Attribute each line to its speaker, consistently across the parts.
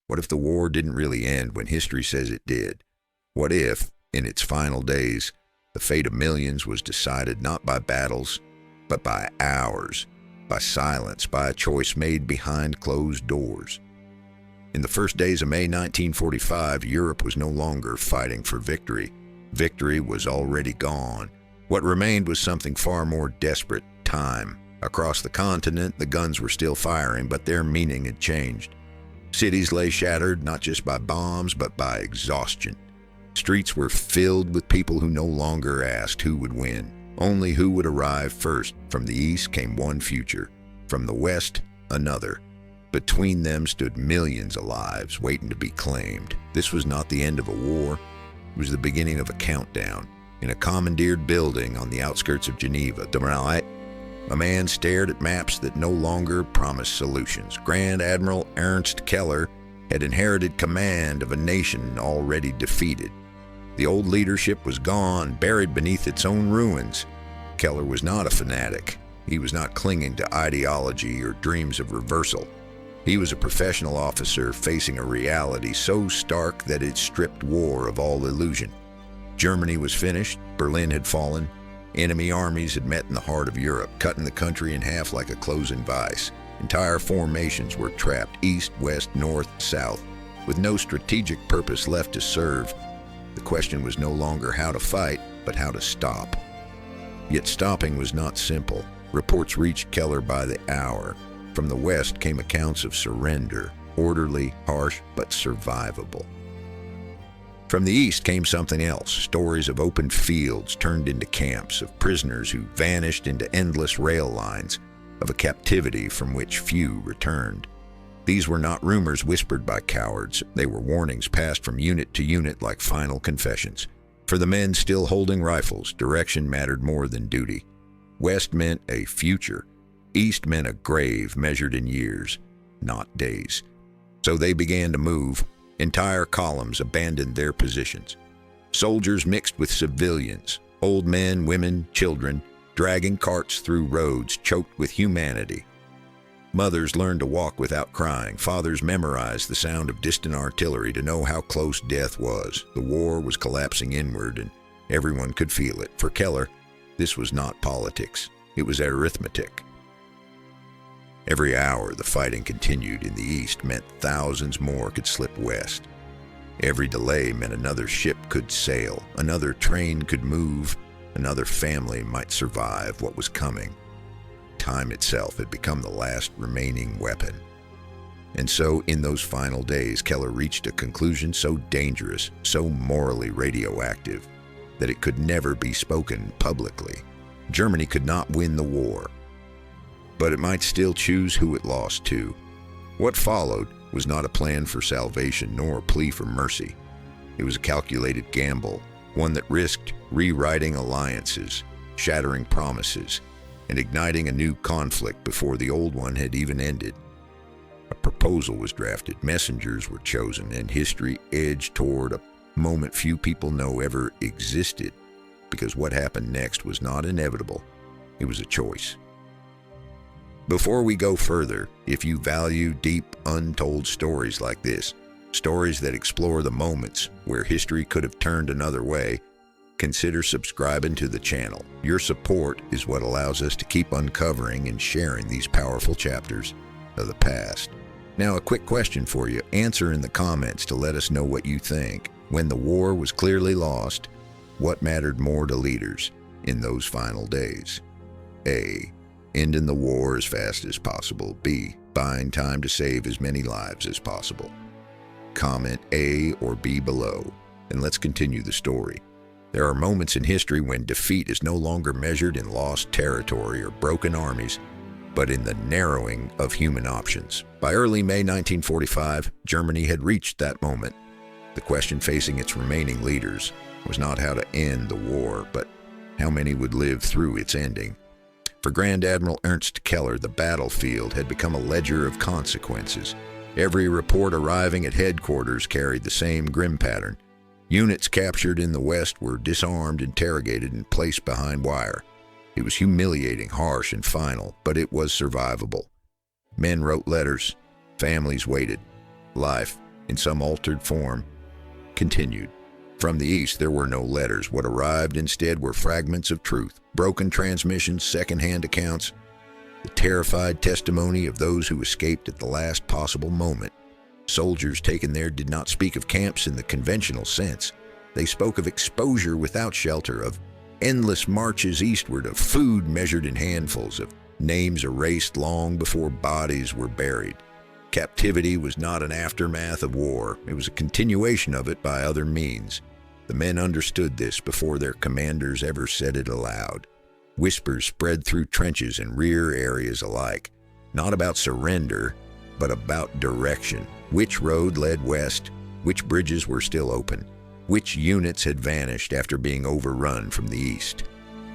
Speaker 1: What if the war didn't really end when history says it did? What if, in its final days, the fate of millions was decided not by battles, but by hours, by silence, by a choice made behind closed doors? In the first days of May 1945, Europe was no longer fighting for victory. Victory was already gone. What remained was something far more desperate: time. Across the continent, the guns were still firing, but their meaning had changed. Cities lay shattered, not just by bombs, but by exhaustion. Streets were filled with people who no longer asked who would win, only who would arrive first. From the east came one future, from the west, another. Between them stood millions of lives waiting to be claimed. This was not the end of a war. It was the beginning of a countdown. In a commandeered building on the outskirts of Geneva, WWII, a man stared at maps that no longer promised solutions. Grand Admiral Ernst Keller had inherited command of a nation already defeated. The old leadership was gone, buried beneath its own ruins. Keller was not a fanatic. He was not clinging to ideology or dreams of reversal. He was a professional officer facing a reality so stark that it stripped war of all illusion. Germany was finished. Berlin had fallen. Enemy armies had met in the heart of Europe, cutting the country in half like a closing vise. Entire formations were trapped, east, west, north, south, with no strategic purpose left to serve. The question was no longer how to fight, but how to stop. Yet stopping was not simple. Reports reached Keller by the hour. From the west came accounts of surrender, orderly, harsh, but survivable. From the east came something else, stories of open fields turned into camps, of prisoners who vanished into endless rail lines, of a captivity from which few returned. These were not rumors whispered by cowards. They were warnings passed from unit to unit like final confessions. For the men still holding rifles, direction mattered more than duty. West meant a future. East meant a grave measured in years, not days. So they began to move. Entire columns abandoned their positions. Soldiers mixed with civilians, old men, women, children, dragging carts through roads choked with humanity. Mothers learned to walk without crying. Fathers memorized the sound of distant artillery to know how close death was. The war was collapsing inward, and everyone could feel it. For Keller, this was not politics. It was arithmetic. Every hour the fighting continued in the east meant thousands more could slip west. Every delay meant another ship could sail, another train could move, another family might survive what was coming. Time itself had become the last remaining weapon. And so, in those final days, Keller reached a conclusion so dangerous, so morally radioactive, that it could never be spoken publicly. Germany could not win the war, but it might still choose who it lost to. What followed was not a plan for salvation nor a plea for mercy. It was a calculated gamble, one that risked rewriting alliances, shattering promises, and igniting a new conflict before the old one had even ended. A proposal was drafted, messengers were chosen, and history edged toward a moment few people know ever existed, because what happened next was not inevitable, it was a choice. Before we go further, if you value deep, untold stories like this, stories that explore the moments where history could have turned another way, consider subscribing to the channel. Your support is what allows us to keep uncovering and sharing these powerful chapters of the past. Now, a quick question for you. Answer in the comments to let us know what you think. When the war was clearly lost, what mattered more to leaders in those final days? A. Ending the war as fast as possible. B. Buying time to save as many lives as possible. Comment A or B below, and let's continue the story. There are moments in history when defeat is no longer measured in lost territory or broken armies, but in the narrowing of human options. By early May 1945, Germany had reached that moment. The question facing its remaining leaders was not how to end the war, but how many would live through its ending. For Grand Admiral Ernst Keller, the battlefield had become a ledger of consequences. Every report arriving at headquarters carried the same grim pattern. Units captured in the West were disarmed, interrogated, and placed behind wire. It was humiliating, harsh, and final, but it was survivable. Men wrote letters. Families waited. Life in some altered form, continued. From the east, there were no letters. What arrived instead were fragments of truth, broken transmissions, second-hand accounts, the terrified testimony of those who escaped at the last possible moment. Soldiers taken there did not speak of camps in the conventional sense. They spoke of exposure without shelter, of endless marches eastward, of food measured in handfuls, of names erased long before bodies were buried. Captivity was not an aftermath of war. It was a continuation of it by other means. The men understood this before their commanders ever said it aloud. Whispers spread through trenches and rear areas alike, not about surrender, but about direction. Which road led west? Which bridges were still open? Which units had vanished after being overrun from the east?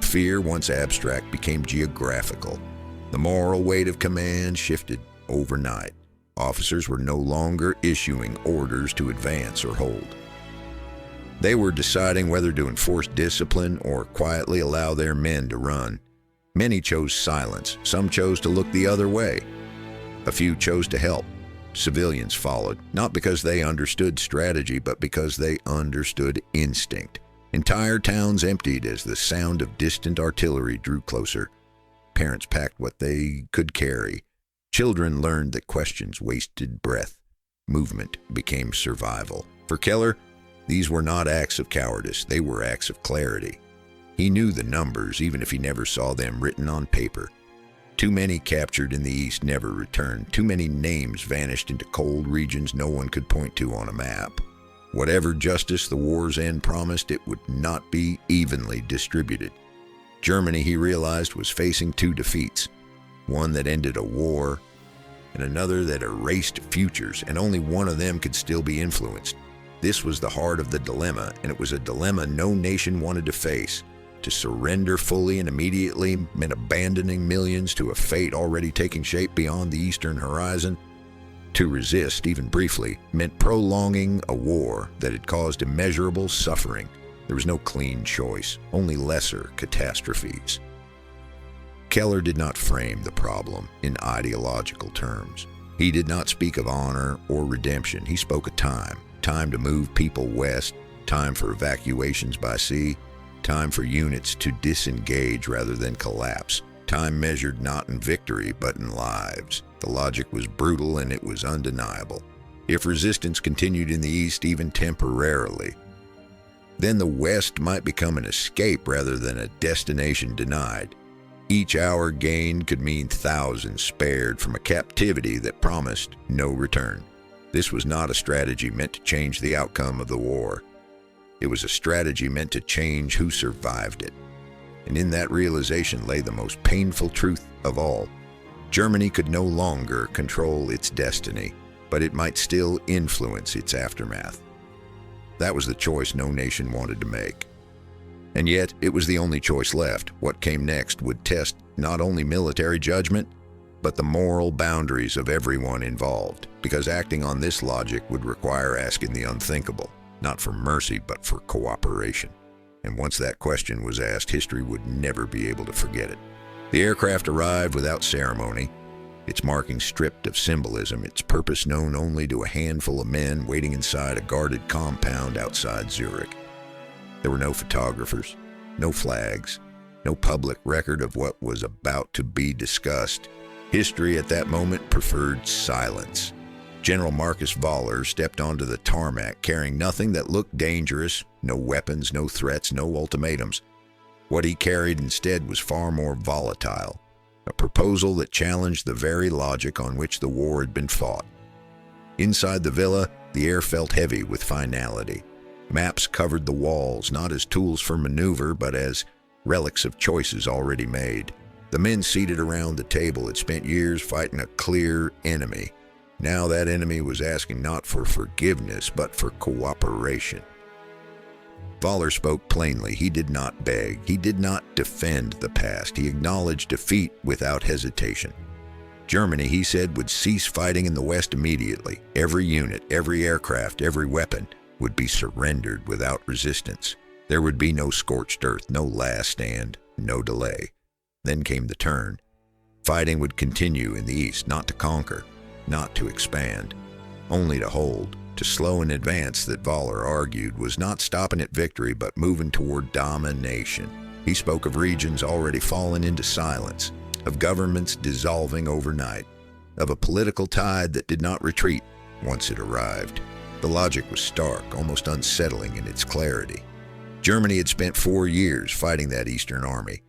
Speaker 1: Fear, once abstract, became geographical. The moral weight of command shifted overnight. Officers were no longer issuing orders to advance or hold. They were deciding whether to enforce discipline or quietly allow their men to run. Many chose silence. Some chose to look the other way. A few chose to help. Civilians followed, not because they understood strategy, but because they understood instinct. Entire towns emptied as the sound of distant artillery drew closer. Parents packed what they could carry. Children learned that questions wasted breath. Movement became survival. For Keller, these were not acts of cowardice, they were acts of clarity. He knew the numbers, even if he never saw them written on paper. Too many captured in the East never returned. Too many names vanished into cold regions no one could point to on a map. Whatever justice the war's end promised, it would not be evenly distributed. Germany, he realized, was facing two defeats. One that ended a war, and another that erased futures, and only one of them could still be influenced. This was the heart of the dilemma, and it was a dilemma no nation wanted to face. To surrender fully and immediately meant abandoning millions to a fate already taking shape beyond the eastern horizon. To resist, even briefly, meant prolonging a war that had caused immeasurable suffering. There was no clean choice, only lesser catastrophes. Keller did not frame the problem in ideological terms. He did not speak of honor or redemption. He spoke of time. Time to move people west, time for evacuations by sea, time for units to disengage rather than collapse, time measured not in victory but in lives. The logic was brutal and it was undeniable. If resistance continued in the East even temporarily, then the West might become an escape rather than a destination denied. Each hour gained could mean thousands spared from a captivity that promised no return. This was not a strategy meant to change the outcome of the war. It was a strategy meant to change who survived it. And in that realization lay the most painful truth of all. Germany could no longer control its destiny, but it might still influence its aftermath. That was the choice no nation wanted to make. And yet, it was the only choice left. What came next would test not only military judgment, but the moral boundaries of everyone involved, because acting on this logic would require asking the unthinkable, not for mercy, but for cooperation. And once that question was asked, history would never be able to forget it. The aircraft arrived without ceremony, its marking stripped of symbolism, its purpose known only to a handful of men waiting inside a guarded compound outside Zurich. There were no photographers, no flags, no public record of what was about to be discussed. History at that moment preferred silence. General Marcus Voller stepped onto the tarmac carrying nothing that looked dangerous, no weapons, no threats, no ultimatums. What he carried instead was far more volatile, a proposal that challenged the very logic on which the war had been fought. Inside the villa, the air felt heavy with finality. Maps covered the walls, not as tools for maneuver, but as relics of choices already made. The men seated around the table had spent years fighting a clear enemy. Now that enemy was asking not for forgiveness, but for cooperation. Voller spoke plainly. He did not beg. He did not defend the past. He acknowledged defeat without hesitation. Germany, he said, would cease fighting in the West immediately. Every unit, every aircraft, every weapon would be surrendered without resistance. There would be no scorched earth, no last stand, no delay. Then came the turn. Fighting would continue in the East, not to conquer, not to expand, only to hold. to slow an advance that Voller argued was not stopping at victory but moving toward domination. He spoke of regions already fallen into silence, of governments dissolving overnight, of a political tide that did not retreat once it arrived. The logic was stark, almost unsettling in its clarity. Germany had spent 4 years fighting that Eastern Army.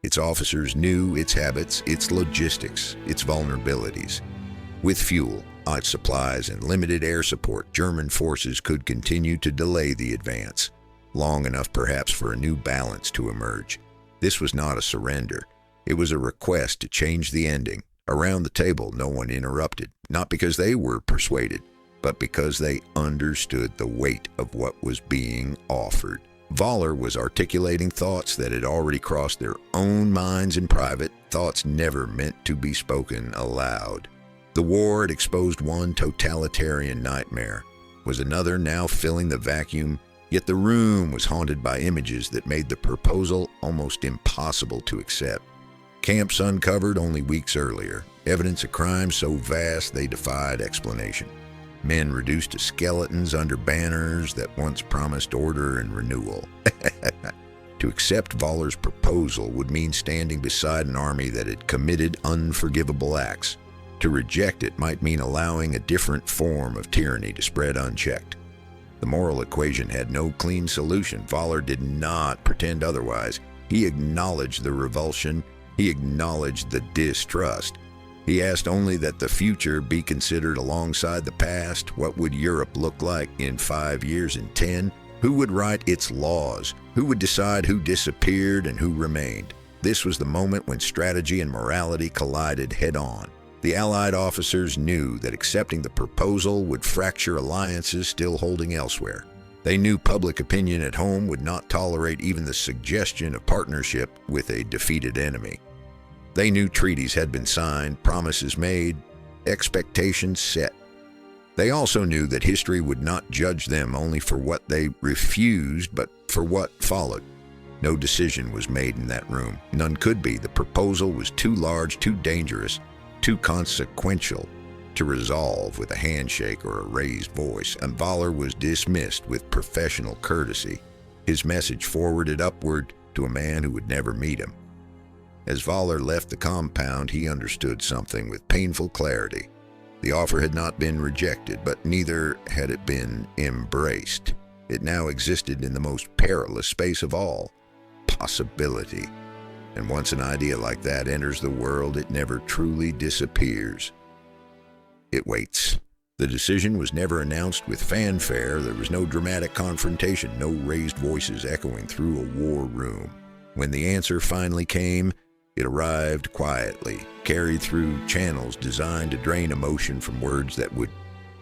Speaker 1: Its officers knew its habits, its logistics, its vulnerabilities. With fuel, odd supplies, and limited air support, German forces could continue to delay the advance, long enough perhaps for a new balance to emerge. This was not a surrender. It was a request to change the ending. Around the table, no one interrupted, not because they were persuaded, but because they understood the weight of what was being offered. Voller was articulating thoughts that had already crossed their own minds in private, thoughts never meant to be spoken aloud. The war had exposed one totalitarian nightmare. Was another now filling the vacuum? Yet the room was haunted by images that made the proposal almost impossible to accept. Camps uncovered only weeks earlier, evidence of crimes so vast they defied explanation. Men reduced to skeletons under banners that once promised order and renewal. To accept Voller's proposal would mean standing beside an army that had committed unforgivable acts. To reject it might mean allowing a different form of tyranny to spread unchecked. The moral equation had no clean solution. Voller did not pretend otherwise. He acknowledged the revulsion. He acknowledged the distrust. He asked only that the future be considered alongside the past. What would Europe look like in 5 years, in 10? Who would write its laws? Who would decide who disappeared and who remained? This was the moment when strategy and morality collided head-on. The Allied officers knew that accepting the proposal would fracture alliances still holding elsewhere. They knew public opinion at home would not tolerate even the suggestion of partnership with a defeated enemy. They knew treaties had been signed, promises made, expectations set. They also knew that history would not judge them only for what they refused, but for what followed. No decision was made in that room. None could be. The proposal was too large, too dangerous, too consequential to resolve with a handshake or a raised voice, and Voller was dismissed with professional courtesy, his message forwarded upward to a man who would never meet him. As Voller left the compound, he understood something with painful clarity. The offer had not been rejected, but neither had it been embraced. It now existed in the most perilous space of all, possibility. And once an idea like that enters the world, it never truly disappears. It waits. The decision was never announced with fanfare. There was no dramatic confrontation, no raised voices echoing through a war room. When the answer finally came, it arrived quietly, carried through channels designed to drain emotion from words that would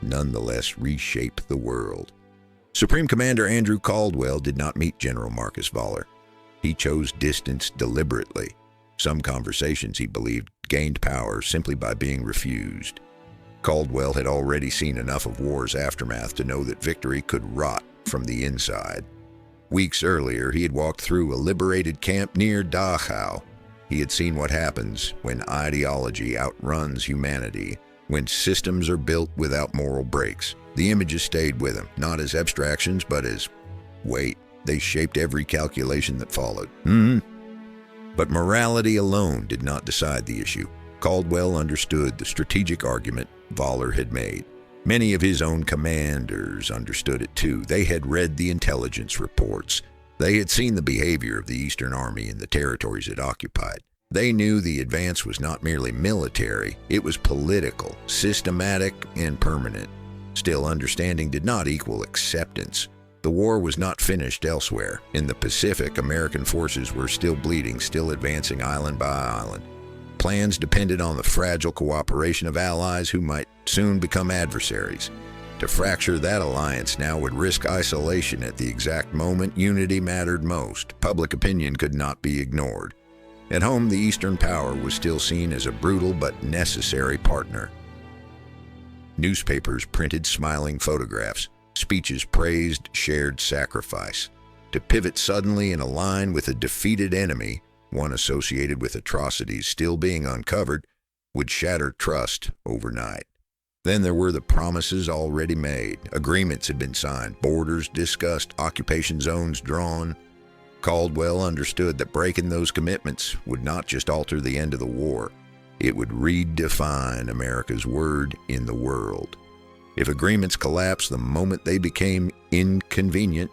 Speaker 1: nonetheless reshape the world. Supreme Commander Andrew Caldwell did not meet General Marcus Voller. He chose distance deliberately. Some conversations, he believed, gained power simply by being refused. Caldwell had already seen enough of war's aftermath to know that victory could rot from the inside. Weeks earlier, he had walked through a liberated camp near Dachau. He had seen what happens when ideology outruns humanity, when systems are built without moral breaks. The images stayed with him, not as abstractions, but as weight. They shaped every calculation that followed. But morality alone did not decide the issue. Caldwell understood the strategic argument Voller had made. Many of his own commanders understood it too. They had read the intelligence reports. They had seen the behavior of the Eastern Army in the territories it occupied. They knew the advance was not merely military, it was political, systematic, and permanent. Still, understanding did not equal acceptance. The war was not finished elsewhere. In the Pacific, American forces were still bleeding, still advancing island by island. Plans depended on the fragile cooperation of allies who might soon become adversaries. To fracture that alliance now would risk isolation at the exact moment unity mattered most. Public opinion could not be ignored. At home, the Eastern power was still seen as a brutal but necessary partner. Newspapers printed smiling photographs. Speeches praised shared sacrifice. To pivot suddenly and align with a defeated enemy, one associated with atrocities still being uncovered, would shatter trust overnight. Then there were the promises already made. Agreements had been signed, borders discussed, occupation zones drawn. Caldwell understood that breaking those commitments would not just alter the end of the war, it would redefine America's word in the world. If agreements collapsed the moment they became inconvenient,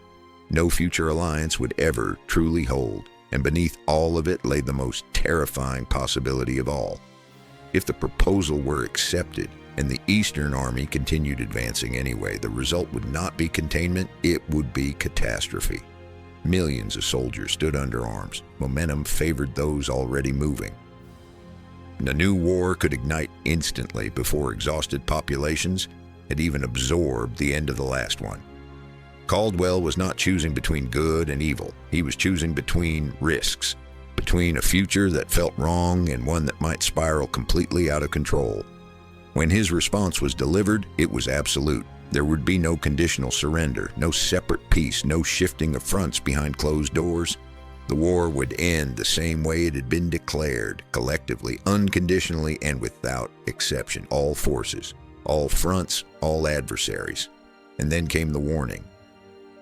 Speaker 1: no future alliance would ever truly hold, and beneath all of it lay the most terrifying possibility of all. If the proposal were accepted, and the Eastern Army continued advancing anyway, the result would not be containment, it would be catastrophe. Millions of soldiers stood under arms. Momentum favored those already moving. The new war could ignite instantly before exhausted populations had even absorbed the end of the last one. Caldwell was not choosing between good and evil. He was choosing between risks, between a future that felt wrong and one that might spiral completely out of control. When his response was delivered, it was absolute. There would be no conditional surrender, no separate peace, no shifting of fronts behind closed doors. The war would end the same way it had been declared, collectively, unconditionally, and without exception. All forces, all fronts, all adversaries. And then came the warning.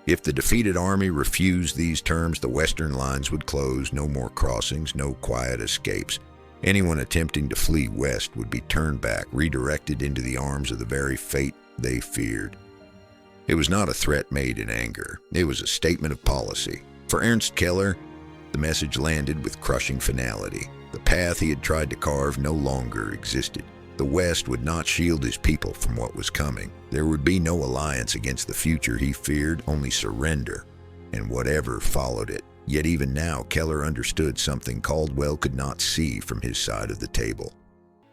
Speaker 1: If the defeated army refused these terms, the western lines would close, no more crossings, no quiet escapes. Anyone attempting to flee west would be turned back, redirected into the arms of the very fate they feared. It was not a threat made in anger. It was a statement of policy. For Ernst Keller, the message landed with crushing finality. The path he had tried to carve no longer existed. The West would not shield his people from what was coming. There would be no alliance against the future he feared, only surrender, and whatever followed it. Yet even now, Keller understood something Caldwell could not see from his side of the table.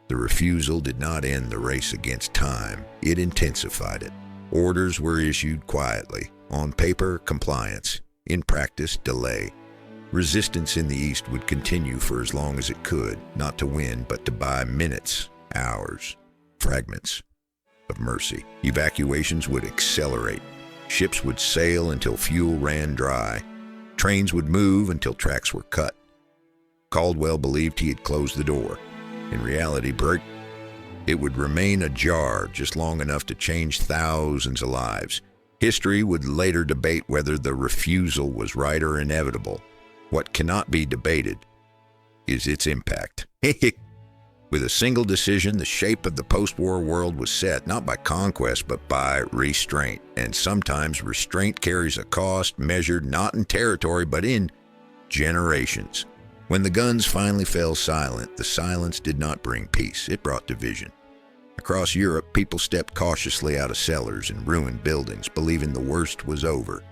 Speaker 1: The refusal did not end the race against time. It intensified it. Orders were issued quietly. On paper, compliance. In practice, delay. Resistance in the East would continue for as long as it could, not to win, but to buy minutes, hours, fragments of mercy. Evacuations would accelerate. Ships would sail until fuel ran dry. Trains would move until tracks were cut. Caldwell believed he had closed the door. In reality, it would remain ajar just long enough to change thousands of lives. History would later debate whether the refusal was right or inevitable. What cannot be debated is its impact. With a single decision, the shape of the post-war world was set, not by conquest, but by restraint. And sometimes restraint carries a cost measured not in territory, but in generations. When the guns finally fell silent, the silence did not bring peace. It brought division. Across Europe, people stepped cautiously out of cellars and ruined buildings, believing the worst was over.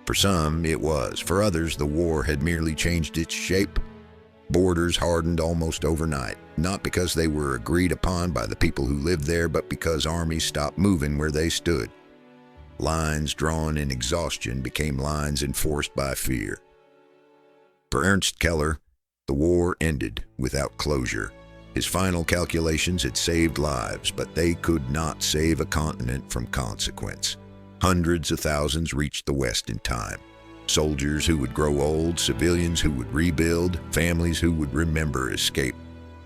Speaker 1: For some, it was. For others, the war had merely changed its shape. Borders hardened almost overnight, not because they were agreed upon by the people who lived there, but because armies stopped moving where they stood. Lines drawn in exhaustion became lines enforced by fear. For Ernst Keller, the war ended without closure. His final calculations had saved lives, but they could not save a continent from consequence. Hundreds of thousands reached the West in time. Soldiers who would grow old, civilians who would rebuild, families who would remember escape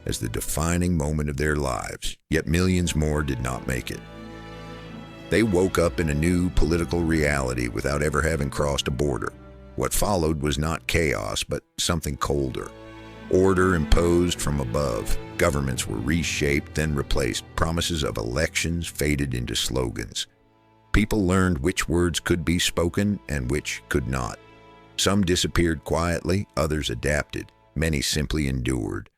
Speaker 1: as the defining moment of their lives. Yet millions more did not make it. They woke up in a new political reality without ever having crossed a border. What followed was not chaos, but something colder. Order imposed from above. Governments were reshaped, then replaced. Promises of elections faded into slogans. People learned which words could be spoken and which could not. Some disappeared quietly, others adapted. Many simply endured.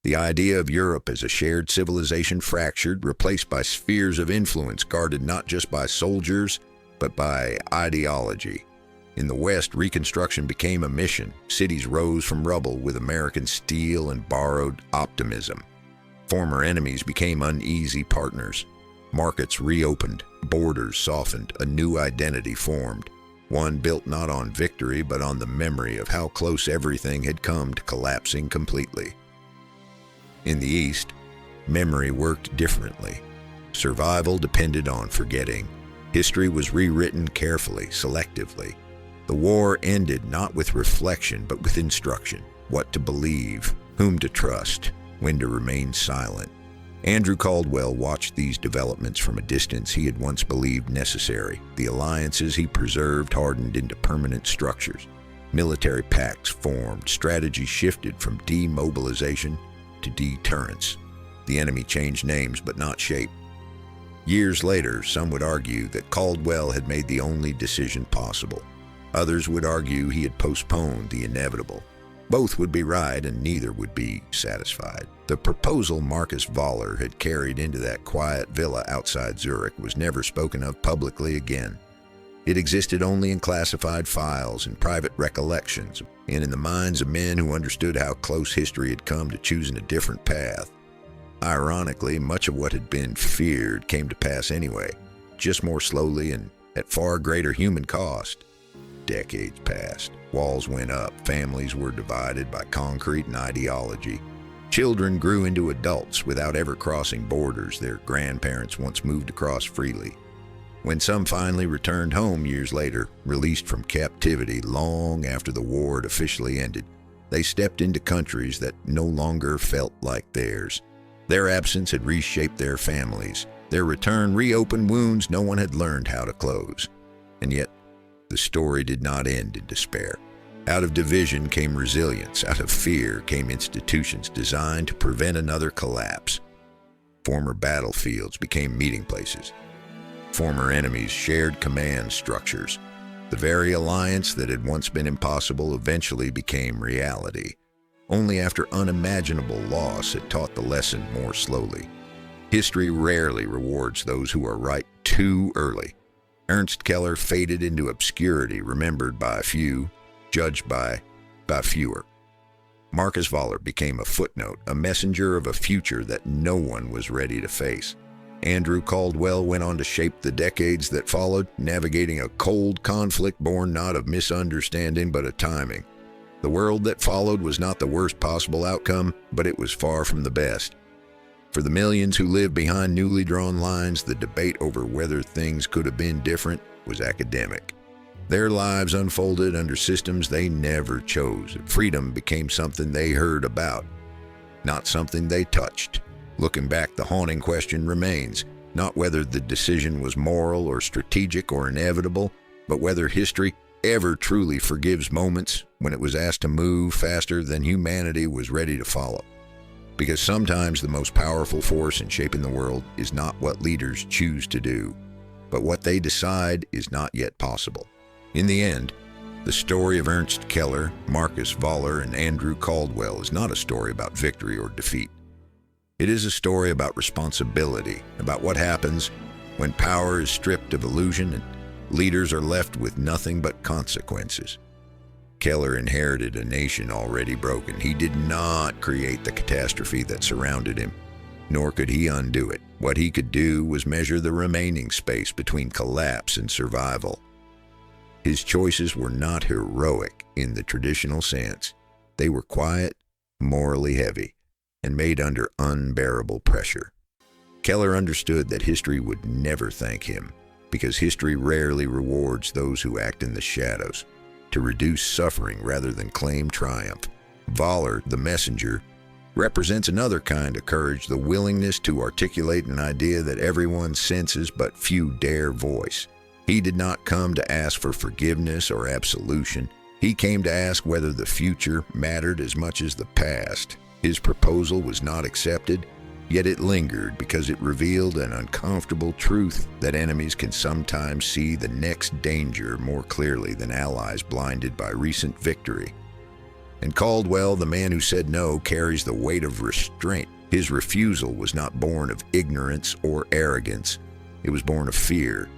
Speaker 1: The idea of Europe as a shared civilization fractured, replaced by spheres of influence guarded not just by soldiers, but by ideology. In the West, Reconstruction became a mission. Cities rose from rubble with American steel and borrowed optimism. Former enemies became uneasy partners. Markets reopened, borders softened, a new identity formed. One built not on victory, but on the memory of how close everything had come to collapsing completely. In the East, memory worked differently. Survival depended on forgetting. History was rewritten carefully, selectively. The war ended not with reflection, but with instruction. What to believe, whom to trust, when to remain silent. Andrew Caldwell watched these developments from a distance he had once believed necessary. The alliances he preserved hardened into permanent structures. Military pacts formed, strategy shifted from demobilization to deterrence. The enemy changed names but not shape. Years later, some would argue that Caldwell had made the only decision possible. Others would argue he had postponed the inevitable. Both would be right and neither would be satisfied. The proposal Marcus Voller had carried into that quiet villa outside Zurich was never spoken of publicly again. It existed only in classified files and private recollections, and in the minds of men who understood how close history had come to choosing a different path. Ironically, much of what had been feared came to pass anyway, just more slowly and at far greater human cost. Decades passed. Walls went up. Families were divided by concrete and ideology. Children grew into adults without ever crossing borders their grandparents once moved across freely. When some finally returned home years later, released from captivity long after the war had officially ended, they stepped into countries that no longer felt like theirs. Their absence had reshaped their families. Their return reopened wounds no one had learned how to close. And yet, the story did not end in despair. Out of division came resilience. Out of fear came institutions designed to prevent another collapse. Former battlefields became meeting places. Former enemies shared command structures. The very alliance that had once been impossible eventually became reality. Only after unimaginable loss had taught the lesson more slowly. History rarely rewards those who are right too early. Ernst Keller faded into obscurity, remembered by a few, judged by fewer. Marcus Voller became a footnote, a messenger of a future that no one was ready to face. Andrew Caldwell went on to shape the decades that followed, navigating a cold conflict born not of misunderstanding but of timing. The world that followed was not the worst possible outcome, but it was far from the best. For the millions who lived behind newly drawn lines, the debate over whether things could have been different was academic. Their lives unfolded under systems they never chose. Freedom became something they heard about, not something they touched. Looking back, the haunting question remains, not whether the decision was moral or strategic or inevitable, but whether history ever truly forgives moments when it was asked to move faster than humanity was ready to follow. Because sometimes the most powerful force in shaping the world is not what leaders choose to do, but what they decide is not yet possible. In the end, the story of Ernst Keller, Marcus Voller, and Andrew Caldwell is not a story about victory or defeat. It is a story about responsibility, about what happens when power is stripped of illusion and leaders are left with nothing but consequences. Keller inherited a nation already broken. He did not create the catastrophe that surrounded him, nor could he undo it. What he could do was measure the remaining space between collapse and survival. His choices were not heroic in the traditional sense. They were quiet, morally heavy, and made under unbearable pressure. Keller understood that history would never thank him, because history rarely rewards those who act in the shadows, to reduce suffering rather than claim triumph. Voller, the messenger, represents another kind of courage, the willingness to articulate an idea that everyone senses but few dare voice. He did not come to ask for forgiveness or absolution. He came to ask whether the future mattered as much as the past. His proposal was not accepted, yet it lingered because it revealed an uncomfortable truth that enemies can sometimes see the next danger more clearly than allies blinded by recent victory. And Caldwell, the man who said no, carries the weight of restraint. His refusal was not born of ignorance or arrogance. It was born of fear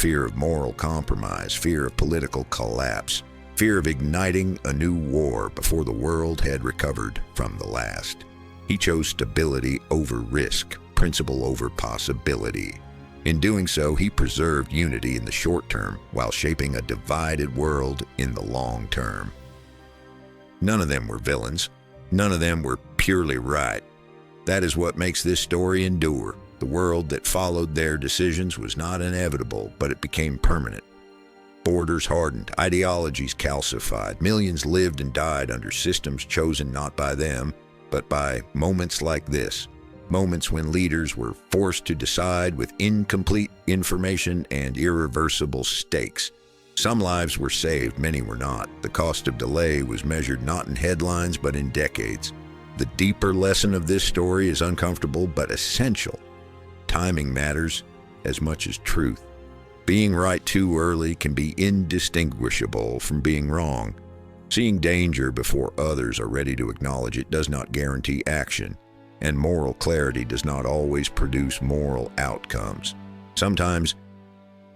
Speaker 1: of moral compromise, fear of political collapse, fear of igniting a new war before the world had recovered from the last. He chose stability over risk, principle over possibility. In doing so, he preserved unity in the short term while shaping a divided world in the long term. None of them were villains. None of them were purely right. That is what makes this story endure. The world that followed their decisions was not inevitable, but it became permanent. Borders hardened, ideologies calcified, millions lived and died under systems chosen not by them, but by moments like this, moments when leaders were forced to decide with incomplete information and irreversible stakes. Some lives were saved, many were not. The cost of delay was measured not in headlines, but in decades. The deeper lesson of this story is uncomfortable but essential. Timing matters as much as truth. Being right too early can be indistinguishable from being wrong. Seeing danger before others are ready to acknowledge it does not guarantee action, and moral clarity does not always produce moral outcomes. Sometimes,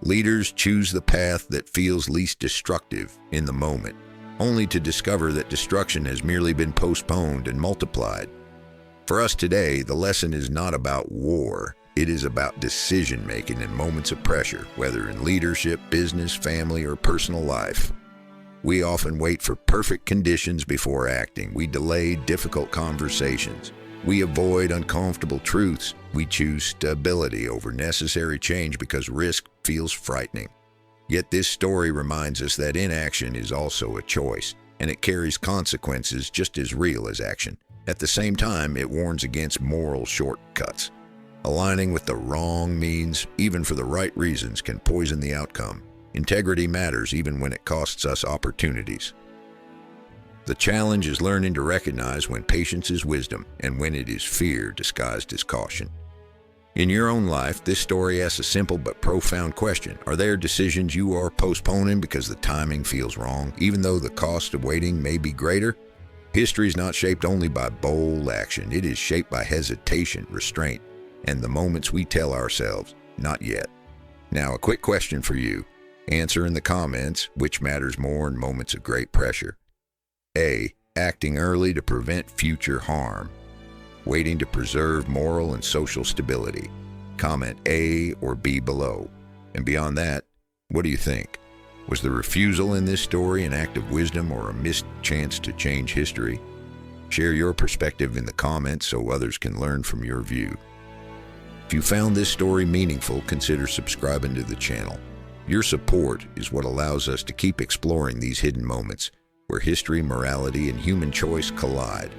Speaker 1: leaders choose the path that feels least destructive in the moment, only to discover that destruction has merely been postponed and multiplied. For us today, the lesson is not about war. It is about decision-making in moments of pressure, whether in leadership, business, family, or personal life. We often wait for perfect conditions before acting. We delay difficult conversations. We avoid uncomfortable truths. We choose stability over necessary change because risk feels frightening. Yet this story reminds us that inaction is also a choice, and it carries consequences just as real as action. At the same time, it warns against moral shortcuts. Aligning with the wrong means, even for the right reasons, can poison the outcome. Integrity matters even when it costs us opportunities. The challenge is learning to recognize when patience is wisdom and when it is fear disguised as caution. In your own life, this story asks a simple but profound question. Are there decisions you are postponing because the timing feels wrong, even though the cost of waiting may be greater? History is not shaped only by bold action. It is shaped by hesitation, restraint, and the moments we tell ourselves, not yet. Now, a quick question for you. Answer in the comments, which matters more in moments of great pressure? A. Acting early to prevent future harm. Waiting to preserve moral and social stability. Comment A or B below. And beyond that, what do you think? Was the refusal in this story an act of wisdom or a missed chance to change history? Share your perspective in the comments so others can learn from your view. If you found this story meaningful, consider subscribing to the channel. Your support is what allows us to keep exploring these hidden moments where history, morality, and human choice collide.